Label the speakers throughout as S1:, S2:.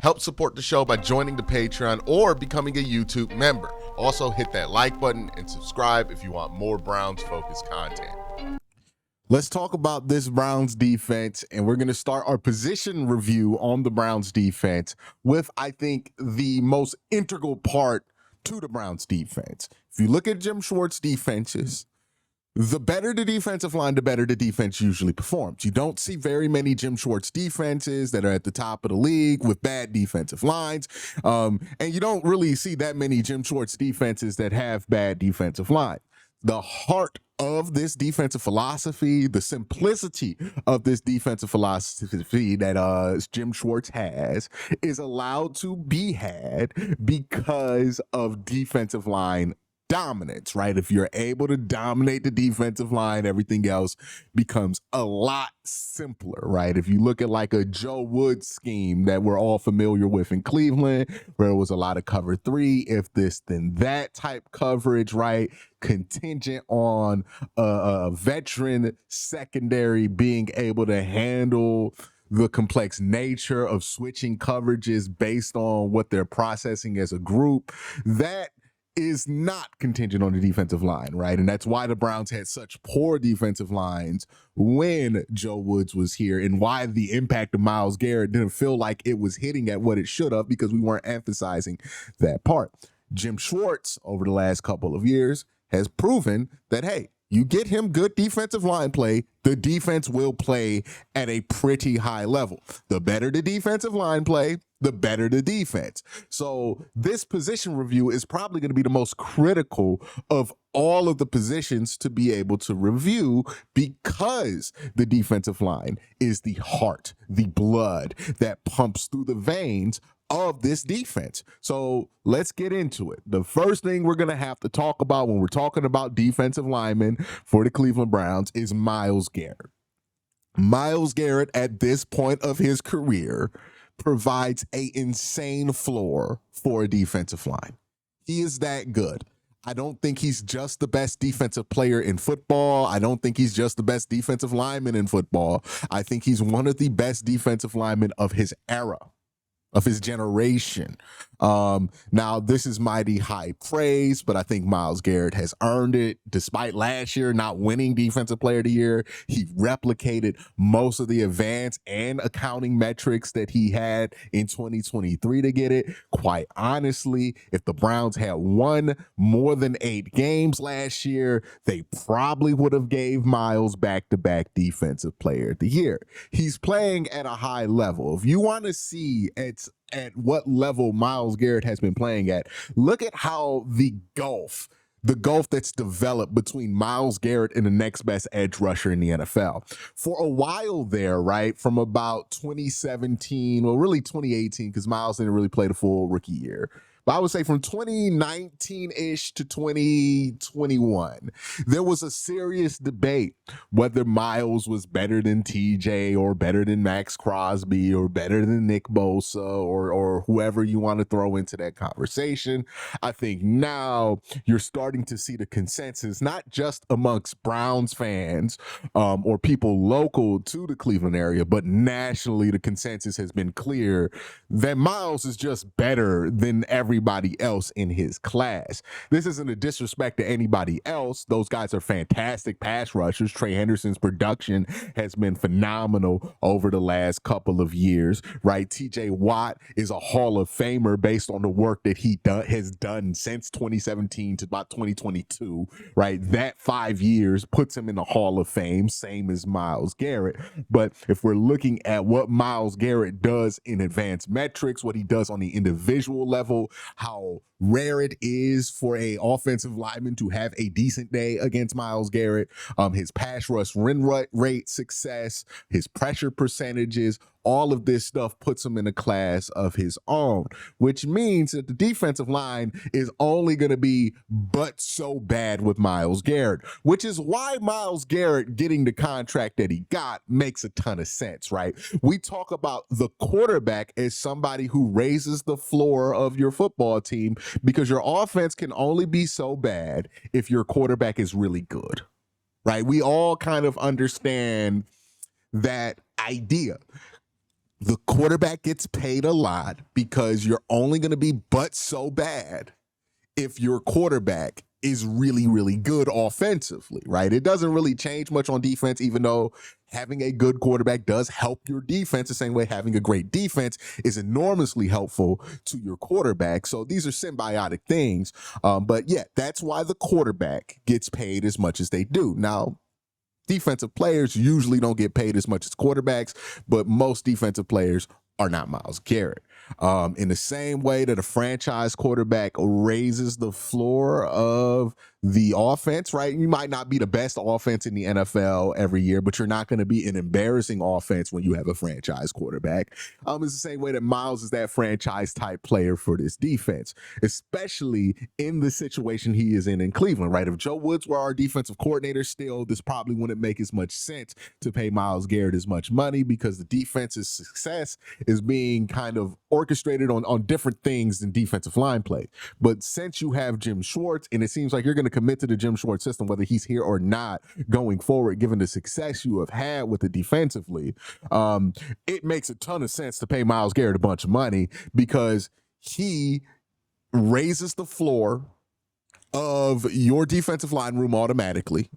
S1: Help support the show by joining the Patreon or becoming a YouTube member. Also, hit that like button and subscribe if you want more Browns-focused content. Let's talk about this Browns defense, and we're going to start our position review on the Browns defense with, I think, the most integral part to the Browns defense. If you look at Jim Schwartz's defenses, the better the defensive line, the better the defense usually performs. You don't see very many Jim Schwartz defenses that are at the top of the league with bad defensive lines. And you don't really see that many Jim Schwartz defenses that have bad defensive lines. The heart of this defensive philosophy, the simplicity of this defensive philosophy that Jim Schwartz has, is allowed to be had because of defensive line dominance, right? If you're able to dominate the defensive line, everything else becomes a lot simpler, right? If you look at like a Joe Woods scheme that we're all familiar with in Cleveland, where it was a lot of cover three, if this, then that type coverage, right? Contingent on a veteran secondary being able to handle the complex nature of switching coverages based on what they're processing as a group, that is not contingent on the defensive line, right? And that's why the Browns had such poor defensive lines when Joe Woods was here, and why the impact of Myles Garrett didn't feel like it was hitting at what it should have, because we weren't emphasizing that part. Jim Schwartz, over the last couple of years, has proven that, hey, you get him good defensive line play, the defense will play at a pretty high level. The better the defensive line play, the better the defense. So this position review is probably going to be the most critical of all of the positions to be able to review, because the defensive line is the heart, the blood that pumps through the veins of this defense. So let's get into it. The first thing we're going to have to talk about when we're talking about defensive linemen for the Cleveland Browns is Myles Garrett. Myles Garrett, at this point of his career, provides an insane floor for a defensive line. He is that good. I don't think he's just the best defensive player in football. I don't think he's just the best defensive lineman in football. I think he's one of the best defensive linemen of his era, of his generation. Now, this is mighty high praise, but I think Myles Garrett has earned it. Despite last year not winning Defensive Player of the Year, he replicated most of the advanced and accounting metrics that he had in 2023 to get it. Quite honestly, if the Browns had won more than 8 games last year, they probably would have gave Myles back-to-back Defensive Player of the Year. He's playing at a high level. If you want to see at what level Myles Garrett has been playing at, look at how the gulf that's developed between Myles Garrett and the next best edge rusher in the NFL. For a while there, right, from about 2017, well, really 2018, because Myles didn't really play the full rookie year. But I would say from 2019-ish to 2021, there was a serious debate whether Myles was better than TJ or better than Max Crosby or better than Nick Bosa or whoever you want to throw into that conversation. I think now you're starting to see the consensus, not just amongst Browns fans or people local to the Cleveland area, but nationally the consensus has been clear that Myles is just better than everybody else in his class. This isn't a disrespect to anybody else. Those guys are fantastic pass rushers. Trey Henderson's production has been phenomenal over the last couple of years, right? TJ Watt is a Hall of Famer based on the work that he has done since 2017 to about 2022, right? That 5 years puts him in the Hall of Fame, same as Myles Garrett. But if we're looking at what Myles Garrett does in advanced metrics, what he does on the individual level, how rare it is for a offensive lineman to have a decent day against Myles Garrett, his pass rush win rate success, his pressure percentages, all of this stuff puts him in a class of his own, which means that the defensive line is only going to be but so bad with Myles Garrett, which is why Myles Garrett getting the contract that he got makes a ton of sense, right? We talk about the quarterback as somebody who raises the floor of your football team, because your offense can only be so bad if your quarterback is really good, right? We all kind of understand that idea. The quarterback gets paid a lot because you're only going to be but so bad if your quarterback is really, really good offensively, right? It doesn't really change much on defense, even though having a good quarterback does help your defense the same way having a great defense is enormously helpful to your quarterback. So these are symbiotic things. But yeah, that's why the quarterback gets paid as much as they do. Now, defensive players usually don't get paid as much as quarterbacks, but most defensive players are not Myles Garrett. In the same way that a franchise quarterback raises the floor of the offense, right? You might not be the best offense in the NFL every year, but you're not going to be an embarrassing offense when you have a franchise quarterback. It's the same way that Myles is that franchise type player for this defense, especially in the situation he is in Cleveland, right? If Joe Woods were our defensive coordinator still, this probably wouldn't make as much sense to pay Myles Garrett as much money because the defense's success is being kind of orchestrated on different things than defensive line play. But since you have Jim Schwartz, and it seems like you're going to commit to the Jim Schwartz system, whether he's here or not, going forward, given the success you have had with it defensively, it makes a ton of sense to pay Myles Garrett a bunch of money because he raises the floor of your defensive line room automatically.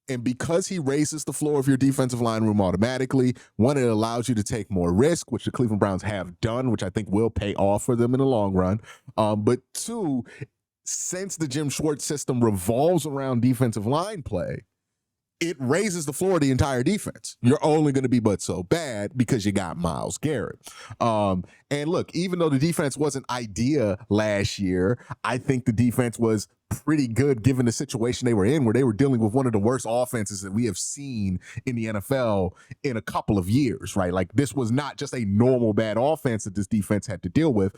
S1: And because he raises the floor of your defensive line room automatically, one, it allows you to take more risk, which the Cleveland Browns have done, which I think will pay off for them in the long run. But two, since the Jim Schwartz system revolves around defensive line play, it raises the floor of the entire defense. You're only going to be but so bad because you got Myles Garrett. And look, even though the defense wasn't ideal last year, I think the defense was pretty good given the situation they were in, where they were dealing with one of the worst offenses that we have seen in the NFL in a couple of years, right? Like, this was not just a normal bad offense that this defense had to deal with.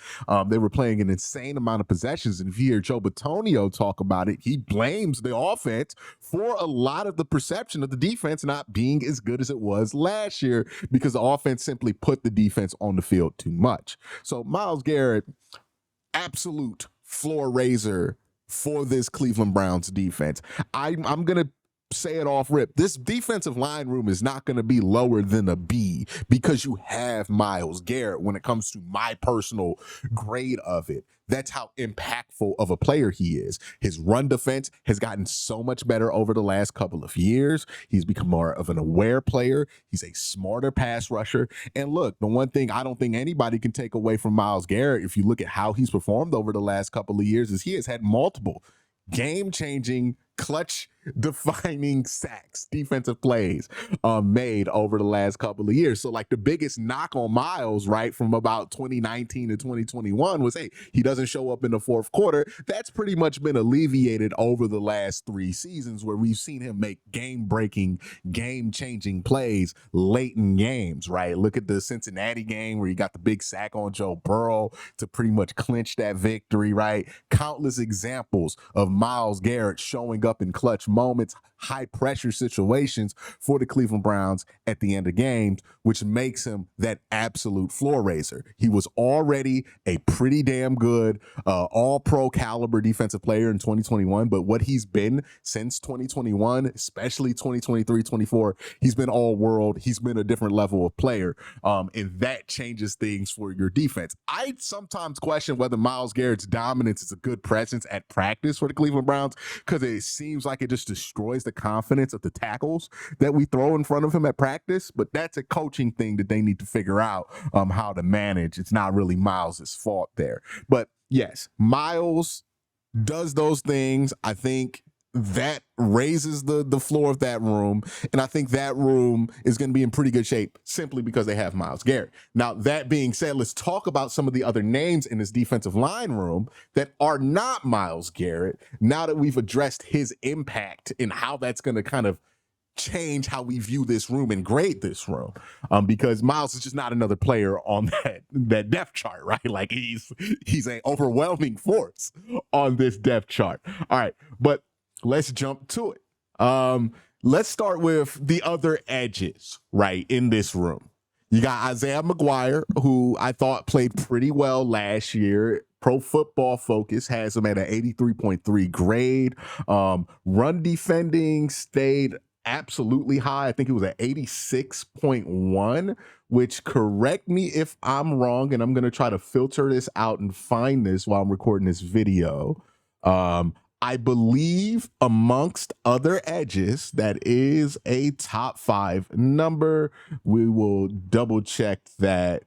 S1: They were playing an insane amount of possessions. And if you hear Joe Bitonio talk about it, he blames the offense for a lot of the perception of the defense not being as good as it was last year because the offense simply put the defense on the field too much. So Myles Garrett, absolute floor raiser for this Cleveland Browns defense. I'm going to say it off rip. This defensive line room is not going to be lower than a B because you have Myles Garrett when it comes to my personal grade of it. That's how impactful of a player he is. His run defense has gotten so much better over the last couple of years. He's become more of an aware player. He's a smarter pass rusher. And look, the one thing I don't think anybody can take away from Myles Garrett, if you look at how he's performed over the last couple of years, is he has had multiple game-changing, clutch-defining sacks, defensive plays made over the last couple of years. So, like, the biggest knock on Myles, right, from about 2019 to 2021 was, hey, he doesn't show up in the fourth quarter. That's pretty much been alleviated over the last 3 seasons where we've seen him make game-breaking, game-changing plays late in games, right? Look at the Cincinnati game where he got the big sack on Joe Burrow to pretty much clinch that victory, right? Countless examples of Myles Garrett showing up in clutch moments, high pressure situations for the Cleveland Browns at the end of games, which makes him that absolute floor raiser. He was already a pretty damn good all pro caliber defensive player in 2021, but what he's been since 2021, especially 2023, 24, he's been all world. He's been a different level of player. And that changes things for your defense. I sometimes question whether Myles Garrett's dominance is a good presence at practice for the Cleveland Browns, because it seems like it just destroys the confidence of the tackles that we throw in front of him at practice. But that's a coaching thing that they need to figure out how to manage. It's not really Myles' fault there. But yes, Myles does those things. I think that raises the floor of that room. And I think that room is going to be in pretty good shape simply because they have Myles Garrett. Now, that being said, let's talk about some of the other names in this defensive line room that are not Myles Garrett, now that we've addressed his impact and how that's going to kind of change how we view this room and grade this room, because Myles is just not another player on that depth chart, right? Like, he's an overwhelming force on this depth chart. All right, but let's jump to it. Let's start with the other edges, right, in this room. You got Isaiah McGuire, who I thought played pretty well last year. Pro Football Focus has him at an 83.3 grade. Run defending stayed absolutely high. I think it was at 86.1, which, correct me if I'm wrong, and I'm going to try to filter this out and find this while I'm recording this video. I believe amongst other edges, that is a top 5 number. We will double check that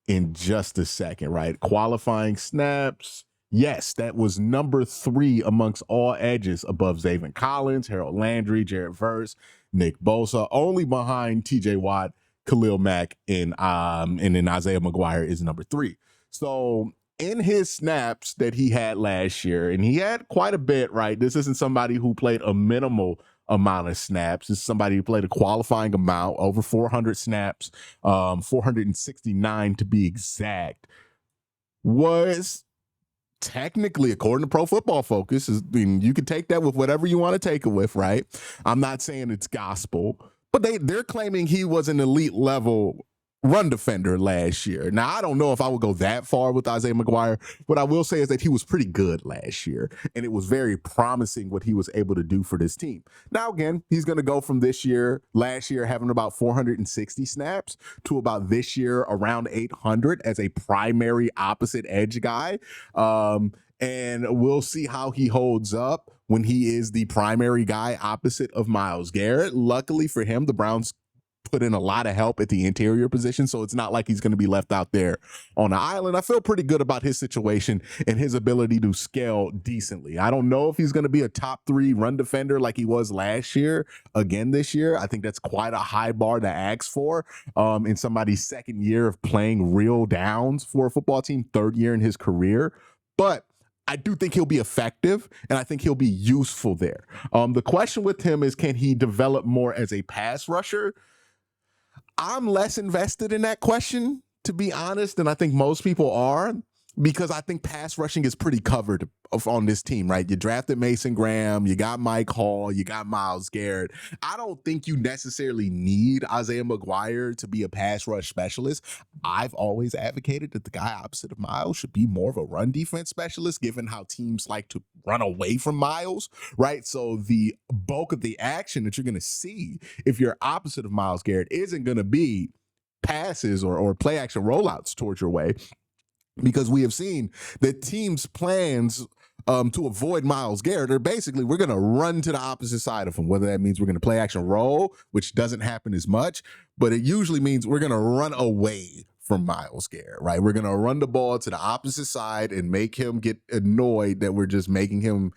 S1: in just a second, right? Qualifying snaps. Yes, that was number 3 amongst all edges, above Zaven Collins, Harold Landry, Jared Verse, Nick Bosa, only behind TJ Watt, Khalil Mack, and then Isaiah McGuire is number 3. So in his snaps that he had last year, and he had quite a bit, right? This isn't somebody who played a minimal amount of snaps. This is somebody who played a qualifying amount, over 400 snaps, 469 to be exact, was technically, according to Pro Football Focus, you can take that with whatever you want to take it with, right? I'm not saying it's gospel, but they're claiming he was an elite level run defender last year. Now, I don't know if I would go that far with Isaiah McGuire. What I will say is that he was pretty good last year, and it was very promising what he was able to do for this team. Now, again, he's going to go from last year having about 460 snaps, to about this year around 800 as a primary opposite edge guy. And we'll see how he holds up when he is the primary guy opposite of Myles Garrett. Luckily for him, the Browns put in a lot of help at the interior position, so it's not like he's going to be left out there on an island. I feel pretty good about his situation and his ability to scale decently. I don't know if he's going to be a top 3 run defender like he was last year again this year. I think that's quite a high bar to ask for in somebody's second year of playing real downs for a football team, third year in his career. But I do think he'll be effective, and I think he'll be useful there. The question with him is, can he develop more as a pass rusher? I'm less invested in that question, to be honest, than I think most people are, because I think pass rushing is pretty covered on this team, right? You drafted Mason Graham, you got Mike Hall, you got Myles Garrett. I don't think you necessarily need Isaiah McGuire to be a pass rush specialist. I've always advocated that the guy opposite of Myles should be more of a run defense specialist, given how teams like to run away from Myles, right? So the bulk of the action that you're going to see if you're opposite of Myles Garrett isn't going to be passes or play action rollouts towards your way, because we have seen that teams' plans to avoid Myles Garrett are basically, we're going to run to the opposite side of him, whether that means we're going to play action roll, which doesn't happen as much, but it usually means we're going to run away from Myles Garrett, right? We're going to run the ball to the opposite side and make him get annoyed that we're just making him,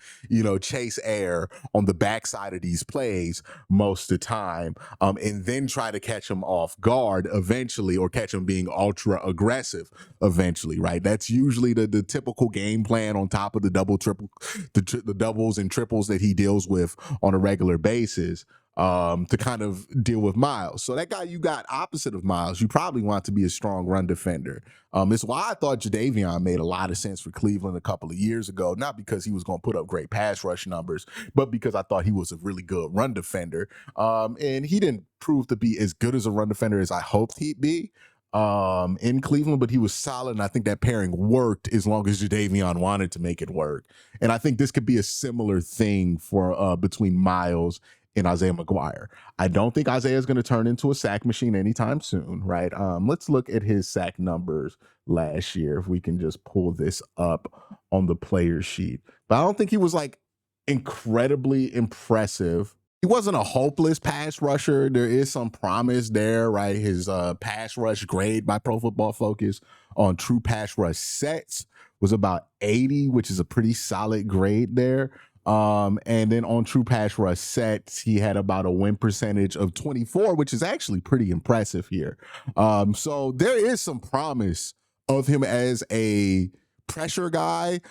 S1: chase air on the backside of these plays most of the time, and then try to catch him off guard eventually, or catch him being ultra aggressive eventually, right? That's usually the typical game plan, on top of the the doubles and triples that he deals with on a regular basis, to kind of deal with Myles. So that guy you got opposite of Myles, you probably want to be a strong run defender. It's why I thought Jadeveon made a lot of sense for Cleveland a couple of years ago, not because he was going to put up great pass rush numbers, but because I thought he was a really good run defender. And he didn't prove to be as good as a run defender as I hoped he'd be in Cleveland, but he was solid, and I think that pairing worked as long as Jadeveon wanted to make it work. And I think this could be a similar thing for between Myles and Isaiah McGuire. I don't think Isaiah is going to turn into a sack machine anytime soon, right? Let's look at his sack numbers last year, if we can just pull this up on the player sheet. But I don't think he was like incredibly impressive. He wasn't a hopeless pass rusher. There is some promise there, right? His pass rush grade by Pro Football Focus on true pass rush sets was about 80, which is a pretty solid grade there. And then on true pass rush sets, he had about a win percentage of 24, which is actually pretty impressive here. So there is some promise of him as a pressure guy.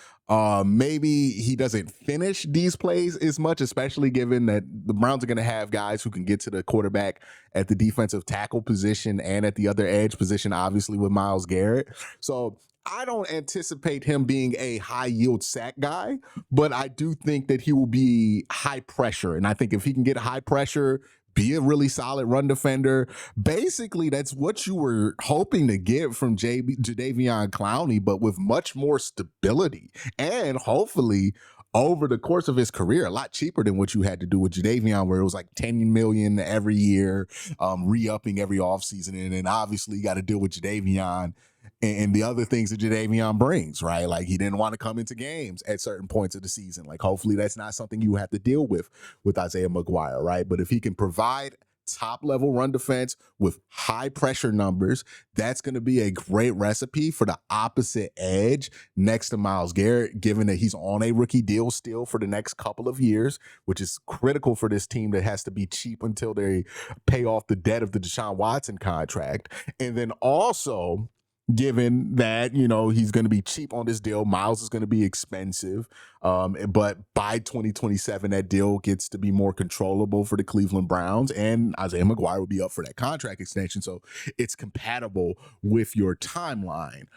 S1: Maybe he doesn't finish these plays as much, especially given that the Browns are going to have guys who can get to the quarterback at the defensive tackle position and at the other edge position, obviously with Myles Garrett. So I don't anticipate him being a high yield sack guy, but I do think that he will be high pressure. And I think if he can get high pressure, be a really solid run defender, basically that's what you were hoping to get from Jadeveon Clowney, but with much more stability and hopefully over the course of his career, a lot cheaper than what you had to do with Jadeveon, where it was like $10 million every year, re-upping every offseason. And then obviously you got to deal with Jadeveon and the other things that Jadeveon brings, right? Like he didn't want to come into games at certain points of the season. Like hopefully that's not something you have to deal with Isaiah McGuire, right? But if he can provide top level run defense with high pressure numbers, that's going to be a great recipe for the opposite edge next to Myles Garrett, given that he's on a rookie deal still for the next couple of years, which is critical for this team that has to be cheap until they pay off the debt of the Deshaun Watson contract. And then also, given that, you know, he's going to be cheap on this deal, Myles is going to be expensive. But by 2027, that deal gets to be more controllable for the Cleveland Browns, and Isaiah McGuire will be up for that contract extension. So it's compatible with your timeline.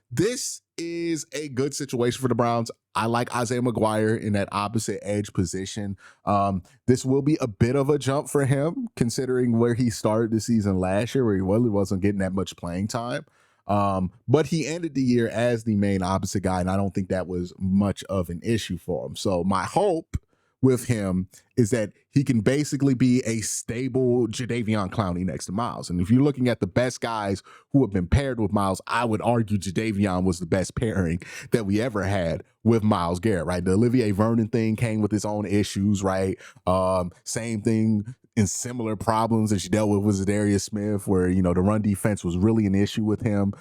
S1: This is a good situation for the Browns. I like Isaiah McGuire in that opposite edge position. This will be a bit of a jump for him, considering where he started the season last year, where he really wasn't getting that much playing time. But he ended the year as the main opposite guy, and I don't think that was much of an issue for him. So my hope with him is that he can basically be a stable Jadeveon Clowney next to Myles. And if you're looking at the best guys who have been paired with Myles, I would argue Jadeveon was the best pairing that we ever had with Myles Garrett, right? The Olivier Vernon thing came with its own issues, right? Same thing in similar problems that you dealt with Zadarius Smith, where, you know, the run defense was really an issue with him.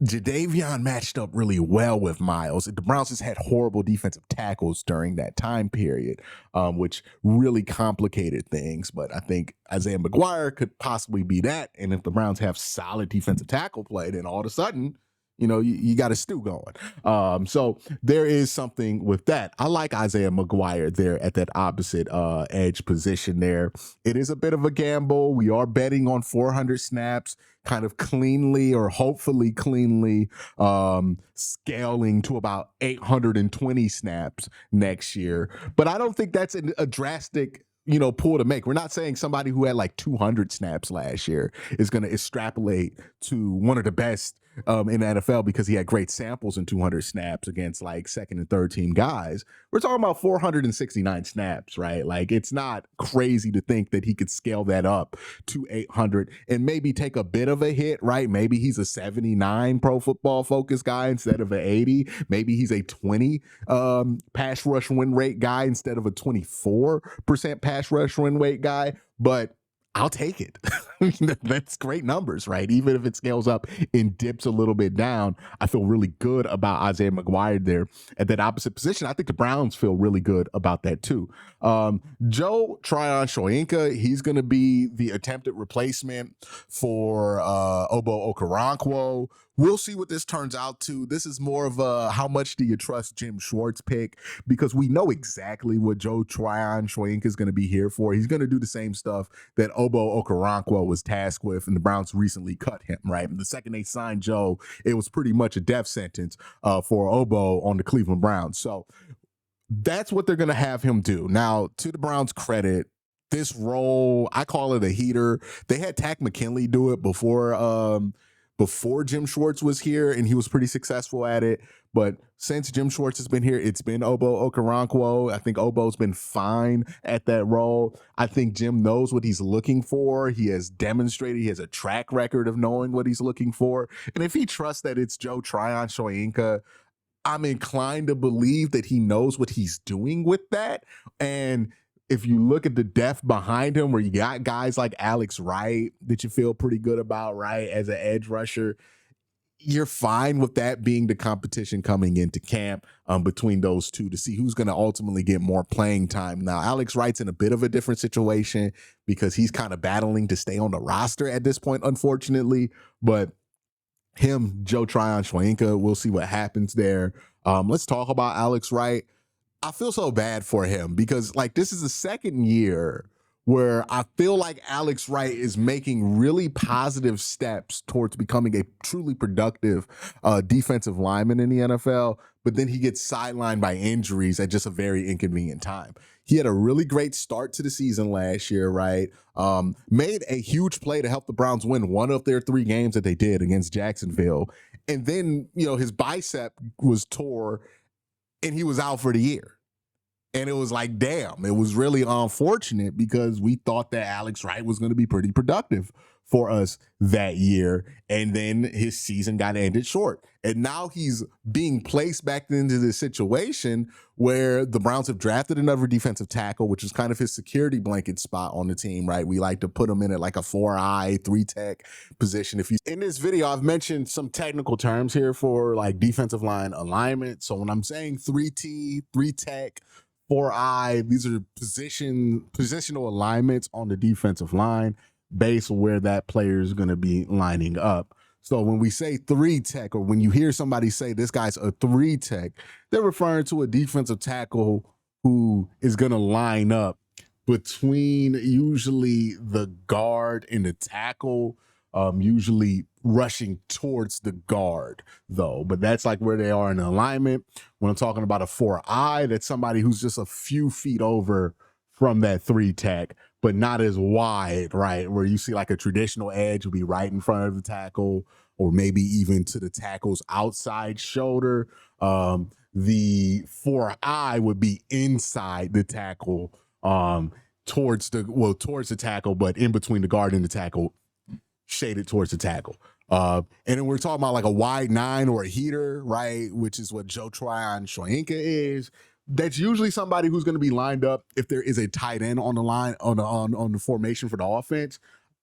S1: Jadeveon matched up really well with Myles. The Browns just had horrible defensive tackles during that time period, which really complicated things. But I think Isaiah McGuire could possibly be that. And if the Browns have solid defensive tackle play, then all of a sudden, you know, you got a stew going. So there is something with that. I like Isaiah McGuire there at that opposite edge position there. It is a bit of a gamble. We are betting on 400 snaps, kind of cleanly or hopefully cleanly scaling to about 820 snaps next year. But I don't think that's a drastic, you know, pull to make. We're not saying somebody who had like 200 snaps last year is going to extrapolate to one of the best in the NFL because he had great samples in 200 snaps against like second and third team guys. We're talking about 469 snaps, right? Like it's not crazy to think that he could scale that up to 800 and maybe take a bit of a hit, right? Maybe he's a 79 Pro Football Focus guy instead of an 80. Maybe he's a 20 pass rush win rate guy instead of a 24% pass rush win rate guy. But I'll take it. That's great numbers, right? Even if it scales up and dips a little bit down, I feel really good about Isaiah McGuire there at that opposite position. I think the Browns feel really good about that too. Joe Tryon-Shoyinka, he's going to be the attempted replacement for Obo Okoronkwo. We'll see what this turns out to. This is more of a how much do you trust Jim Schwartz pick, because we know exactly what Joe Tryon-Shoyinka is going to be here for. He's going to do the same stuff that Obo Okoronkwo was tasked with, and the Browns recently cut him, right? And the second they signed Joe, it was pretty much a death sentence for Obo on the Cleveland Browns. So that's what they're going to have him do. Now, to the Browns' credit, this role, I call it a heater. They had Takk McKinley do it before Jim Schwartz was here, and he was pretty successful at it. But since Jim Schwartz has been here, it's been Obo Okoronkwo. I think Obo's been fine at that role. I think Jim knows what he's looking for. He has demonstrated he has a track record of knowing what he's looking for. And if he trusts that it's Joe Tryon-Shoyinka, I'm inclined to believe that he knows what he's doing with that. And if you look at the depth behind him, where you got guys like Alex Wright that you feel pretty good about, right, as an edge rusher, you're fine with that being the competition coming into camp between those two to see who's going to ultimately get more playing time. Now, Alex Wright's in a bit of a different situation because he's kind of battling to stay on the roster at this point, unfortunately. But him, Joe Tryon-Shoyinka, we'll see what happens there. Let's talk about Alex Wright. I feel so bad for him because, like, this is the second year where I feel like Alex Wright is making really positive steps towards becoming a truly productive defensive lineman in the NFL, but then he gets sidelined by injuries at just a very inconvenient time. He had a really great start to the season last year, right? Made a huge play to help the Browns win one of their 3 games that they did against Jacksonville. And then, you know, his bicep was tore and he was out for the year. And it was like, damn, it was really unfortunate because we thought that Alex Wright was going to be pretty productive for us that year. And then his season got ended short. And now he's being placed back into this situation where the Browns have drafted another defensive tackle, which is kind of his security blanket spot on the team, right? We like to put him in at like a 4-eye, 3-tech position. If you in this video, I've mentioned some technical terms here for like defensive line alignment. So when I'm saying 3T, 3-tech, 4-eye, these are positional alignments on the defensive line based on where that player is going to be lining up. So when we say 3-tech, or when you hear somebody say this guy's a 3-tech, they're referring to a defensive tackle who is going to line up between usually the guard and the tackle, usually rushing towards the guard, though. But that's like where they are in alignment. When I'm talking about a 4-eye, that's somebody who's just a few feet over from that 3-tech, but not as wide, right? Where you see like a traditional edge will be right in front of the tackle, or maybe even to the tackle's outside shoulder. The 4-eye would be inside the tackle, towards the tackle, but in between the guard and the tackle, shaded towards the tackle. And then we're talking about like a wide 9 or a heater, right? Which is what Joe Tryon-Shoyinka is. That's usually somebody who's going to be lined up if there is a tight end on the line, on the formation for the offense,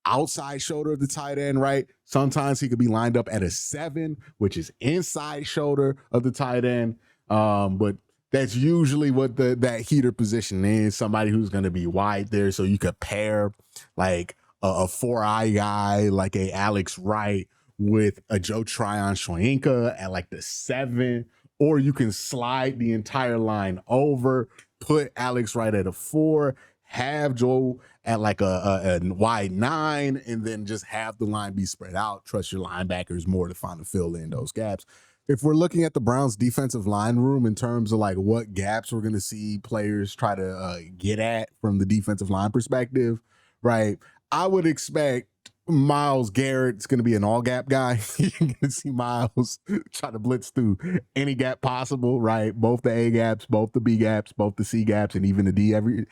S1: outside shoulder of the tight end, right? Sometimes he could be lined up at a 7, which is inside shoulder of the tight end. But that's usually what that heater position is, somebody who's going to be wide there. So you could pair like a 4-eye guy like a Alex Wright with a Joe Tryon-Shoyinka at like the 7, or you can slide the entire line over, put Alex Wright at a 4, have Joe at like a wide 9, and then just have the line be spread out. Trust your linebackers more to find to fill in those gaps. If we're looking at the Browns defensive line room in terms of like what gaps we're going to see players try to get at from the defensive line perspective, right? I would expect Myles Garrett's going to be an all gap guy. You're going to see Myles try to blitz through any gap possible, right? Both the A gaps, both the B gaps, both the C gaps, and even the D every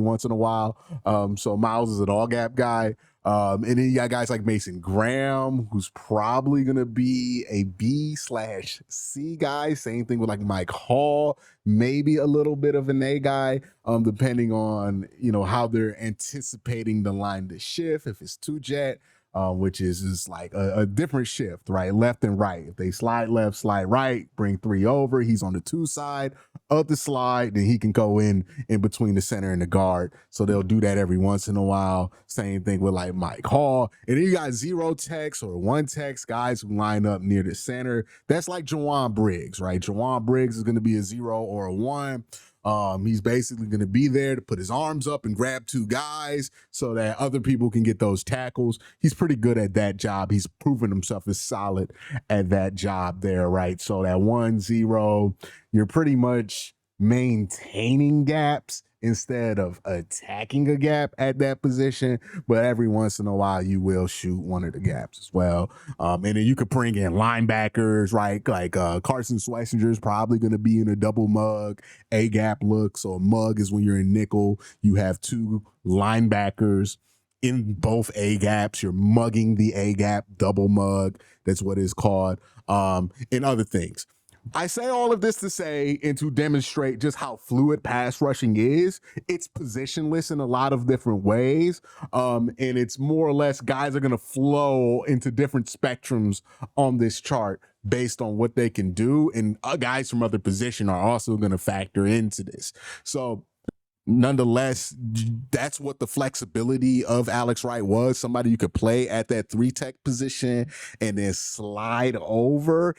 S1: once in a while. So Myles is an all gap guy. And then you got guys like Mason Graham, who's probably going to be a B/C guy. Same thing with like Mike Hall, maybe a little bit of an A guy, depending on, how they're anticipating the line to shift. If it's 2-jet, which is just like a different shift, right? Left and right. If they slide left, slide right, bring 3 over, he's on the 2 side of the slide, then he can go in between the center and the guard. So they'll do that every once in a while. Same thing with like Mike Hall. And then you got 0-techs or 1-techs, guys who line up near the center. That's like Jawan Briggs, right? Jawan Briggs is going to be a 0 or a 1. He's basically going to be there to put his arms up and grab 2 guys so that other people can get those tackles. He's pretty good at that job. He's proven himself as solid at that job there, right? So that 1-0, you're pretty much maintaining gaps instead of attacking a gap at that position. But every once in a while, you will shoot one of the gaps as well. And then you could bring in linebackers, right? Like Carson Schlesinger is probably going to be in a double mug, A gap look. So a mug is when you're in nickel, you have 2 linebackers in both A gaps. You're mugging the A gap, double mug. That's what it's called. And other things. I say all of this to say and to demonstrate just how fluid pass rushing is. It's positionless in a lot of different ways. And it's more or less guys are going to flow into different spectrums on this chart based on what they can do. And guys from other position are also going to factor into this. So nonetheless, that's what the flexibility of Alex Wright was. Somebody you could play at that 3-tech position and then slide over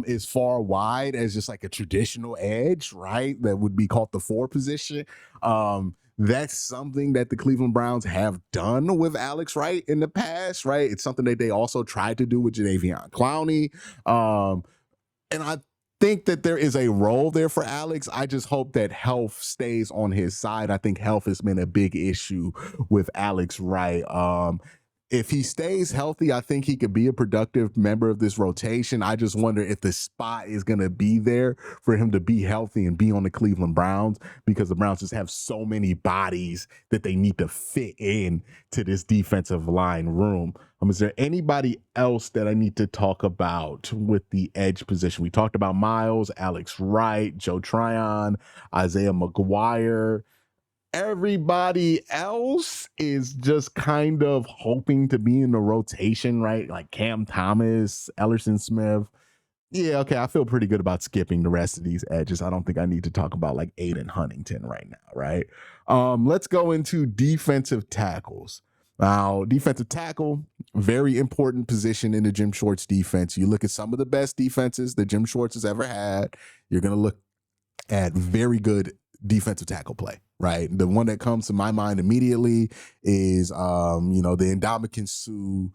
S1: as far wide as just like a traditional edge, right? That would be called the 4 position. That's something that the Cleveland Browns have done with Alex Wright in the past, right? It's something that they also tried to do with Jadeveon Clowney. And I think that there is a role there for Alex. I just hope that health stays on his side. I think health has been a big issue with Alex Wright. if he stays healthy, I think he could be a productive member of this rotation. I just wonder if the spot is going to be there for him to be healthy and be on the Cleveland Browns, because the Browns just have so many bodies that they need to fit in to this defensive line room. Is there anybody else that I need to talk about with the edge position? We talked about Myles, Alex Wright, Joe Tryon, Isaiah McGuire. Everybody else is just kind of hoping to be in the rotation, right? Like Cam Thomas, Ellerson Smith. Yeah, okay. I feel pretty good about skipping the rest of these edges. I don't think I need to talk about like Aiden Huntington right now, right? Let's go into defensive tackles. Now, defensive tackle, very important position in the Jim Schwartz defense. You look at some of the best defenses that Jim Schwartz has ever had, you're going to look at very good defensive tackle play, right? The one that comes to my mind immediately is, the Ndamukong Suh,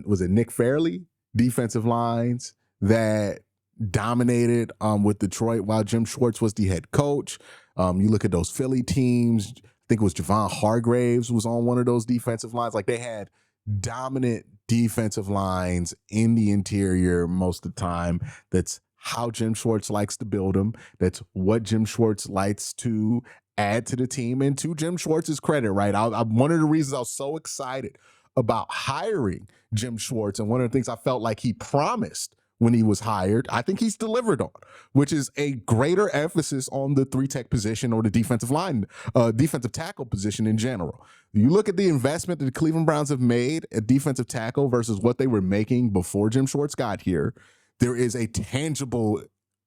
S1: was it Nick Fairley defensive lines that dominated with Detroit while Jim Schwartz was the head coach. You look at those Philly teams, I think it was Javon Hargraves was on one of those defensive lines. Like they had dominant defensive lines in the interior most of the time. That's how Jim Schwartz likes to build them. That's what Jim Schwartz likes to add to the team. And to Jim Schwartz's credit, right? One of the reasons I was so excited about hiring Jim Schwartz, and one of the things I felt like he promised when he was hired, I think he's delivered on, which is a greater emphasis on the three-tech position or the defensive tackle position in general. You look at the investment that the Cleveland Browns have made at defensive tackle versus what they were making before Jim Schwartz got here. There is a tangible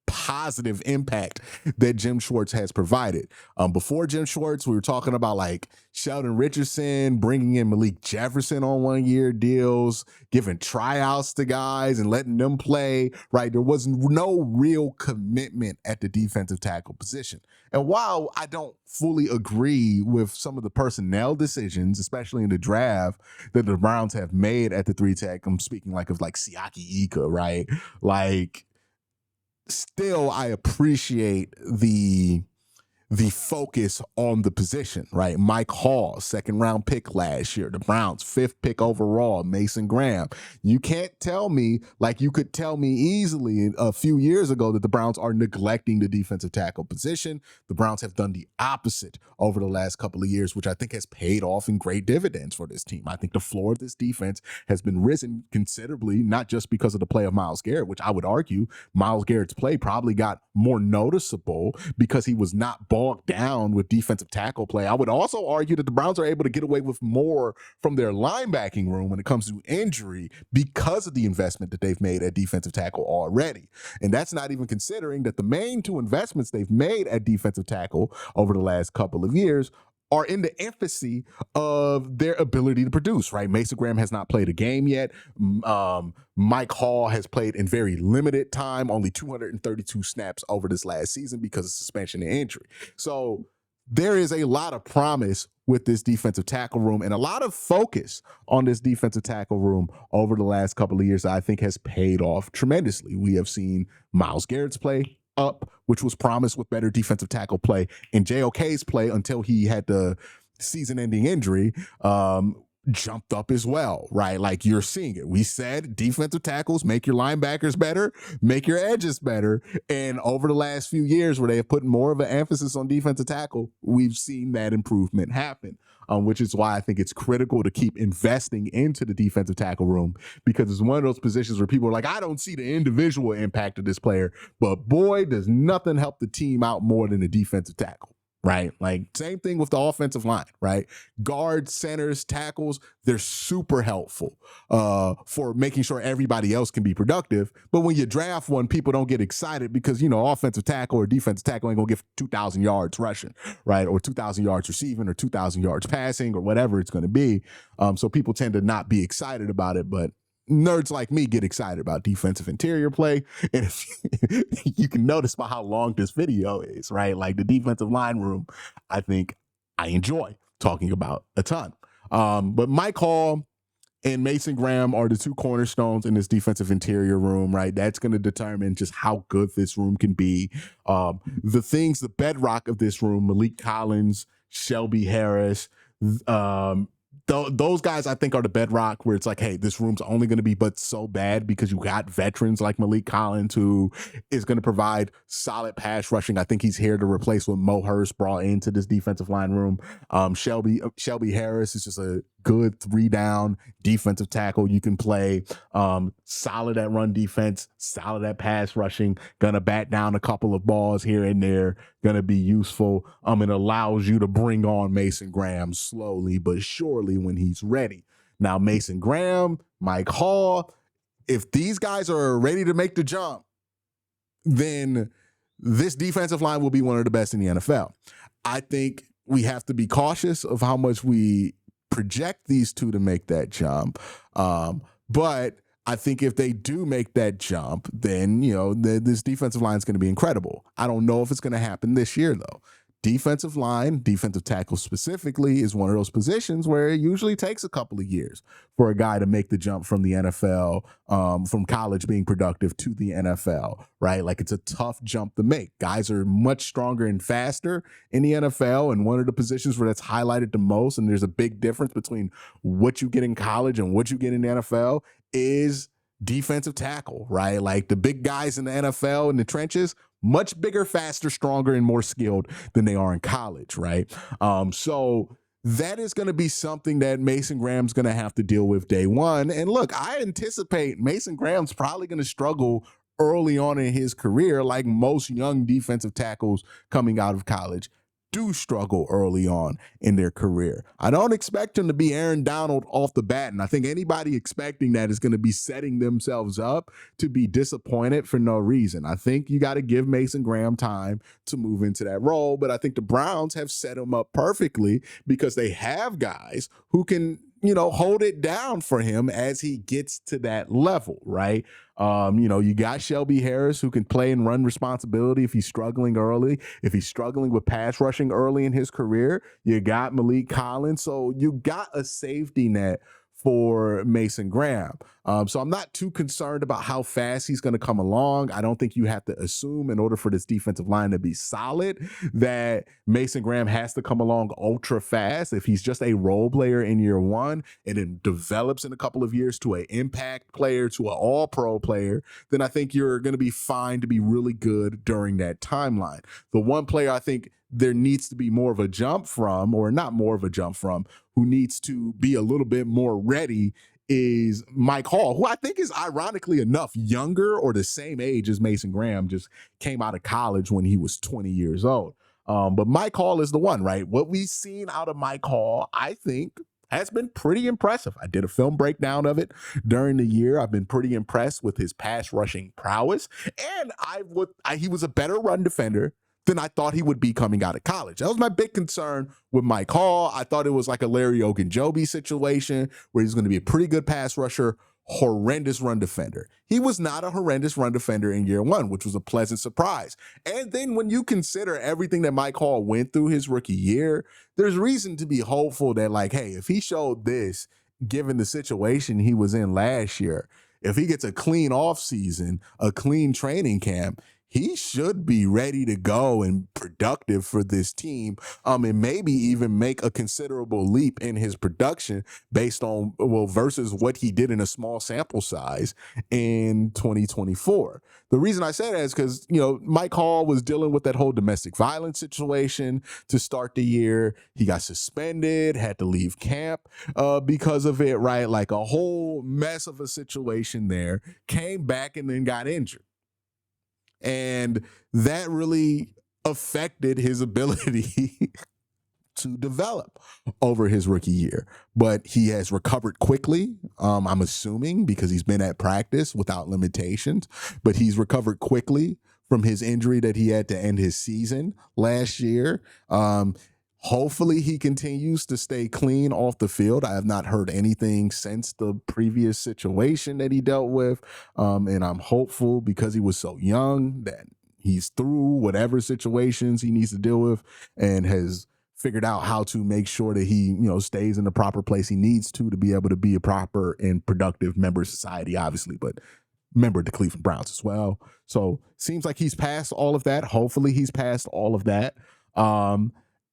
S1: positive impact that Jim Schwartz has provided. Before Jim Schwartz, we were talking about like Sheldon Richardson, bringing in Malik Jefferson on 1-year deals, giving tryouts to guys and letting them play, right? There was no real commitment at the defensive tackle position. And while I don't fully agree with some of the personnel decisions, especially in the draft, that the Browns have made at the three-tech, I'm speaking like of Siaki Ika, right? Like, still, I appreciate the focus on the position, right? Mike Hall, 2nd-round pick last year. The Browns, 5th pick overall. Mason Graham. You can't tell me, like you could tell me easily a few years ago, that the Browns are neglecting the defensive tackle position. The Browns have done the opposite over the last couple of years, which I think has paid off in great dividends for this team. I think the floor of this defense has been risen considerably, not just because of the play of Myles Garrett, which I would argue Myles Garrett's play probably got more noticeable because he was not bogged down with defensive tackle play. I would also argue that the Browns are able to get away with more from their linebacking room when it comes to injury because of the investment that they've made at defensive tackle already. And that's not even considering that the main 2 investments they've made at defensive tackle over the last couple of years are in the infancy of their ability to produce, right? Mason Graham has not played a game yet. Mike Hall has played in very limited time, only 232 snaps over this last season because of suspension and injury. So there is a lot of promise with this defensive tackle room and a lot of focus on this defensive tackle room over the last couple of years that I think has paid off tremendously. We have seen Myles Garrett's play up, which was promised with better defensive tackle play, and JOK's play until he had the season-ending injury jumped up as well, right? Like you're seeing it. We said defensive tackles make your linebackers better, make your edges better. And over the last few years where they have put more of an emphasis on defensive tackle, we've seen that improvement happen, which is why I think it's critical to keep investing into the defensive tackle room, because it's one of those positions where people are like, I don't see the individual impact of this player, but boy, does nothing help the team out more than the defensive tackle. Right? Like same thing with the offensive line, right? Guards, centers, tackles, they're super helpful for making sure everybody else can be productive. But when you draft one, people don't get excited because, offensive tackle or defensive tackle ain't gonna get 2,000 yards rushing, right? Or 2,000 yards receiving or 2,000 yards passing or whatever it's gonna be. So people tend to not be excited about it, but nerds like me get excited about defensive interior play. And if you can notice by how long this video is, right? Like the defensive line room, I think I enjoy talking about a ton. But Mike Hall and Mason Graham are the 2 cornerstones in this defensive interior room, right? That's going to determine just how good this room can be. The bedrock of this room, Malik Collins, Shelby Harris, those guys I think are the bedrock where it's like, hey, this room's only going to be but so bad because you got veterans like Malik Collins who is going to provide solid pass rushing. I think he's here to replace what Mo Hurst brought into this defensive line room. Shelby Harris is just a good 3-down defensive tackle you can play. Solid at run defense, solid at pass rushing, gonna bat down a couple of balls here and there, gonna be useful. It allows you to bring on Mason Graham slowly but surely when he's ready. Now, Mason Graham, Mike Hall, if these guys are ready to make the jump, then this defensive line will be one of the best in the NFL. I think we have to be cautious of how much we project these two to make that jump. But I think if they do make that jump, then, this defensive line is going to be incredible. I don't know if it's going to happen this year, though. Defensive line, defensive tackle specifically, is one of those positions where it usually takes a couple of years for a guy to make the jump from the NFL, from college being productive to the NFL, right? Like, it's a tough jump to make. Guys are much stronger and faster in the NFL, and one of the positions where that's highlighted the most, and there's a big difference between what you get in college and what you get in the NFL, is defensive tackle, right? Like, the big guys in the NFL in the trenches, much bigger, faster, stronger, and more skilled than they are in college, right? So that is going to be something that Mason Graham's going to have to deal with day one. And look, I anticipate Mason Graham's probably going to struggle early on in his career, like most young defensive tackles coming out of college do struggle early on in their career. I don't expect him to be Aaron Donald off the bat, and I think anybody expecting that is going to be setting themselves up to be disappointed for no reason. I think you got to give Mason Graham time to move into that role, but I think the Browns have set him up perfectly because they have guys who can, hold it down for him as he gets to that level, right? You got Shelby Harris who can play and run responsibility if he's struggling early. If he's struggling with pass rushing early in his career, you got Malik Collins. So you got a safety net for Mason Graham. So I'm not too concerned about how fast he's going to come along. I don't think you have to assume in order for this defensive line to be solid that Mason Graham has to come along ultra fast. If he's just a role player in year one and then develops in a couple of years to an impact player, to an all-pro player, then I think you're going to be fine to be really good during that timeline. The one player I think there needs to be more of a jump from, or not more of a jump from, who needs to be a little bit more ready is Mike Hall, who I think is ironically enough younger or the same age as Mason Graham, just came out of college when he was 20 years old. But Mike Hall is the one, right? What we've seen out of Mike Hall, I think, has been pretty impressive. I did a film breakdown of it during the year. I've been pretty impressed with his pass rushing prowess, and he was a better run defender than I thought he would be coming out of college. That was my big concern with Mike Hall. I thought it was like a Larry Ogunjobi situation where he's going to be a pretty good pass rusher, horrendous run defender. He was not a horrendous run defender in year one, which was a pleasant surprise. And then when you consider everything that Mike Hall went through his rookie year, there's reason to be hopeful that, like, hey, if he showed this, given the situation he was in last year, if he gets a clean offseason, a clean training camp, he should be ready to go and productive for this team, and maybe even make a considerable leap in his production based on, versus what he did in a small sample size in 2024. The reason I say that is because, Mike Hall was dealing with that whole domestic violence situation to start the year. He got suspended, had to leave camp because of it, right? Like a whole mess of a situation there, came back and then got injured. And that really affected his ability to develop over his rookie year. But he has recovered quickly, I'm assuming, because he's been at practice without limitations. But he's recovered quickly from his injury that he had to end his season last year. Hopefully he continues to stay clean off the field. I have not heard anything since the previous situation that he dealt with. And I'm hopeful, because he was so young, that he's through whatever situations he needs to deal with and has figured out how to make sure that he, stays in the proper place he needs to be able to be a proper and productive member of society, obviously, but member of the Cleveland Browns as well. So seems like he's past all of that. Hopefully he's past all of that.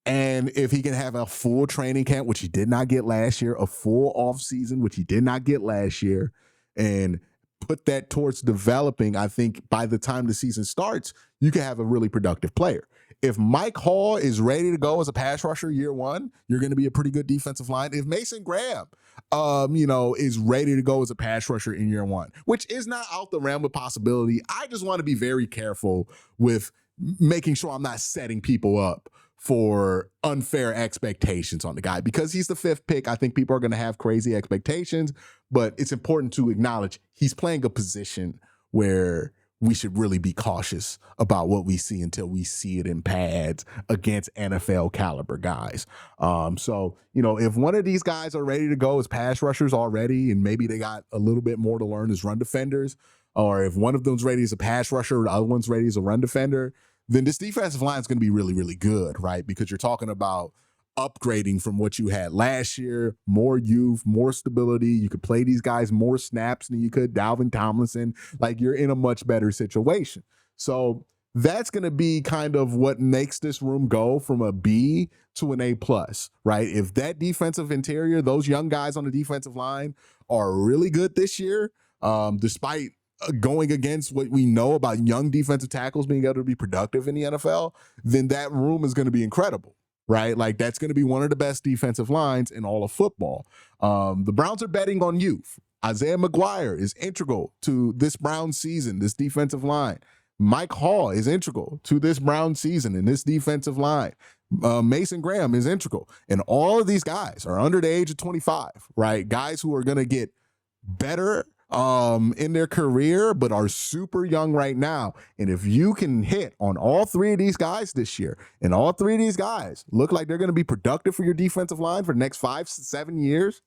S1: And if he can have a full training camp, which he did not get last year, a full off season, which he did not get last year, and put that towards developing, I think by the time the season starts, you can have a really productive player. If Mike Hall is ready to go as a pass rusher year one, you're going to be a pretty good defensive line. If Mason Graham, is ready to go as a pass rusher in year one, which is not out the realm of possibility, I just want to be very careful with making sure I'm not setting people up for unfair expectations on the guy. Because he's the fifth pick, I think people are going to have crazy expectations, but it's important to acknowledge he's playing a position where we should really be cautious about what we see until we see it in pads against NFL caliber guys. If one of these guys are ready to go as pass rushers already, and maybe they got a little bit more to learn as run defenders, or if one of them's ready as a pass rusher, the other one's ready as a run defender, then this defensive line is going to be really, really good, right? Because you're talking about upgrading from what you had last year, more youth, more stability. You could play these guys more snaps than you could Dalvin Tomlinson. Like, you're in a much better situation. So that's going to be kind of what makes this room go from a B to an A+, right? If that defensive interior, those young guys on the defensive line are really good this year, despite going against what we know about young defensive tackles being able to be productive in the NFL, then that room is going to be incredible, right? Like, that's going to be one of the best defensive lines in all of football. The Browns are betting on youth. Isaiah McGuire is integral to this Browns season, this defensive line. Mike Hall is integral to this Browns season and this defensive line. Mason Graham is integral. And all of these guys are under the age of 25, right? Guys who are going to get better in their career, but are super young right now. And if you can hit on all three of these guys this year, and all three of these guys look like they're going to be productive for your defensive line for the next 5-7 years,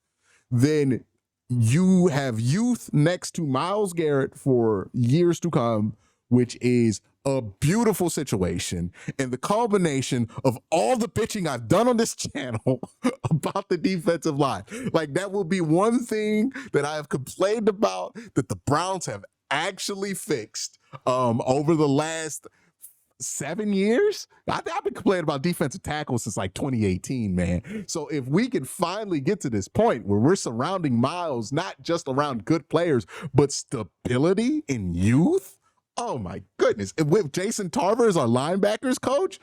S1: then you have youth next to Myles Garrett for years to come, which is a beautiful situation. And the culmination of all the pitching I've done on this channel about the defensive line, like, that will be one thing that I have complained about that the Browns have actually fixed over the last 7 years. I've been complaining about defensive tackles since like 2018, man. So if we can finally get to this point where we're surrounding Myles, not just around good players, but stability in youth, oh my goodness. And with Jason Tarver as our linebackers coach,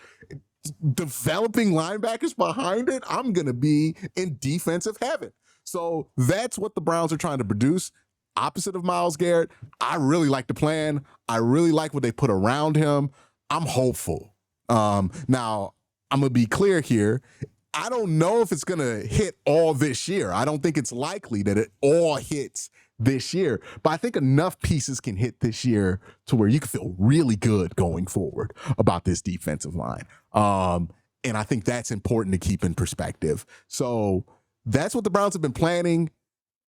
S1: developing linebackers behind it, I'm going to be in defensive heaven. So that's what the Browns are trying to produce. Opposite of Myles Garrett, I really like the plan. I really like what they put around him. I'm hopeful. Now, I'm going to be clear here. I don't know if it's going to hit all this year. I don't think it's likely that it all hits this year, but I think enough pieces can hit this year to where you can feel really good going forward about this defensive line. And I think that's important to keep in perspective. So that's what the Browns have been planning.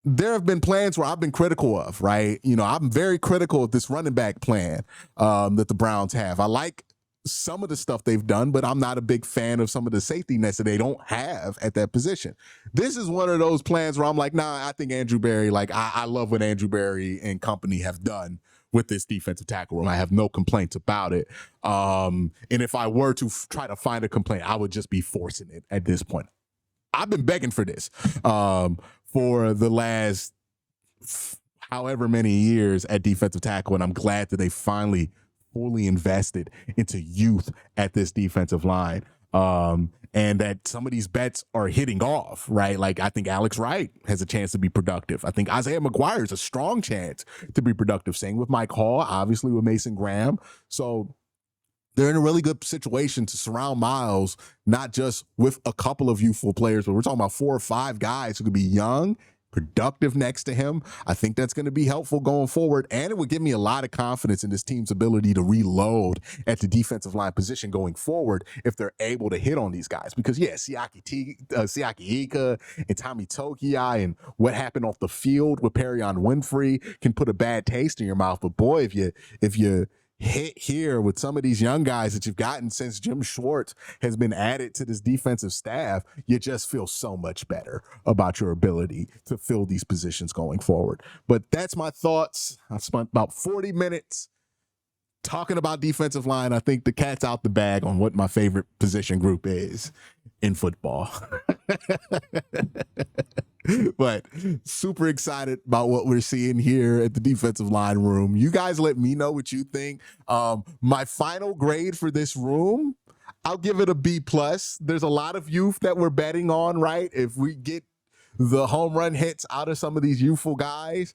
S1: There have been plans where I've been critical of, right? I'm very critical of this running back plan that the Browns have. I like some of the stuff they've done, but I'm not a big fan of some of the safety nets that they don't have at that position. This is one of those plans where I'm like, nah, I think Andrew Berry, I love what Andrew Berry and company have done with this defensive tackle room. I have no complaints about it. And if I were to try to find a complaint, I would just be forcing it at this point. I've been begging for this for the last however many years at defensive tackle, and I'm glad that they finally fully invested into youth at this defensive line, and that some of these bets are hitting off, right? Like, I think Alex Wright has a chance to be productive. I think Isaiah McGuire is a strong chance to be productive. Same with Mike Hall, obviously with Mason Graham. So they're in a really good situation to surround Myles, not just with a couple of youthful players, but we're talking about 4 or 5 guys who could be young, productive next to him. I think that's going to be helpful going forward, and it would give me a lot of confidence in this team's ability to reload at the defensive line position going forward if they're able to hit on these guys. Because, yeah, Siaki Ika and Tommy Togiai and what happened off the field with Perion Winfrey can put a bad taste in your mouth. But, boy, if you hit here with some of these young guys that you've gotten since Jim Schwartz has been added to this defensive staff, you just feel so much better about your ability to fill these positions going forward. But that's my thoughts. I spent about 40 minutes talking about defensive line, I think the cat's out the bag on what my favorite position group is in football. But super excited about what we're seeing here at the defensive line room. You guys let me know what you think. My final grade for this room, I'll give it a B+. There's a lot of youth that we're betting on, right? If we get the home run hits out of some of these youthful guys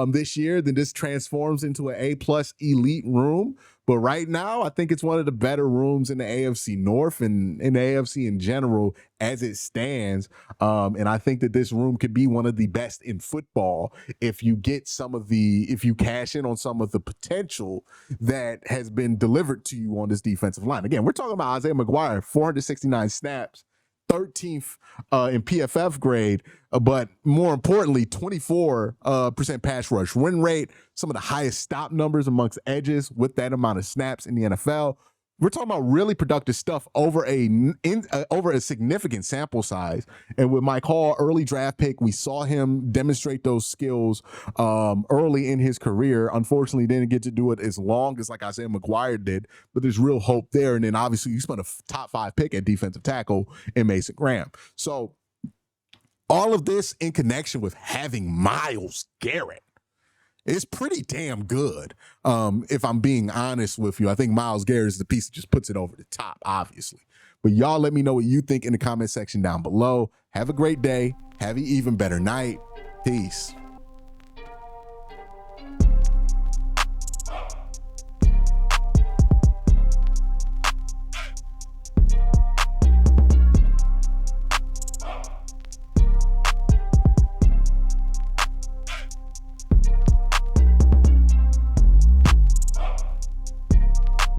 S1: this year, then this transforms into an A+ elite room. But right now, I think it's one of the better rooms in the AFC North and in the AFC in general as it stands. And I think that this room could be one of the best in football if you cash in on some of the potential that has been delivered to you on this defensive line. Again, we're talking about Isaiah McGuire, 469 snaps, 13th in PFF grade, but more importantly, 24% pass rush win rate, some of the highest stop numbers amongst edges with that amount of snaps in the NFL. We're talking about really productive stuff over a significant sample size. And with Mike Hall, early draft pick, we saw him demonstrate those skills early in his career. Unfortunately, didn't get to do it as long as like Isaiah McGuire did, but there's real hope there. And then obviously you spent a top 5 pick at defensive tackle in Mason Graham. So all of this in connection with having Myles Garrett, it's pretty damn good. If I'm being honest with you, I think Myles Garrett is the piece that just puts it over the top, obviously. But y'all let me know what you think in the comment section down below. Have a great day. Have an even better night. Peace.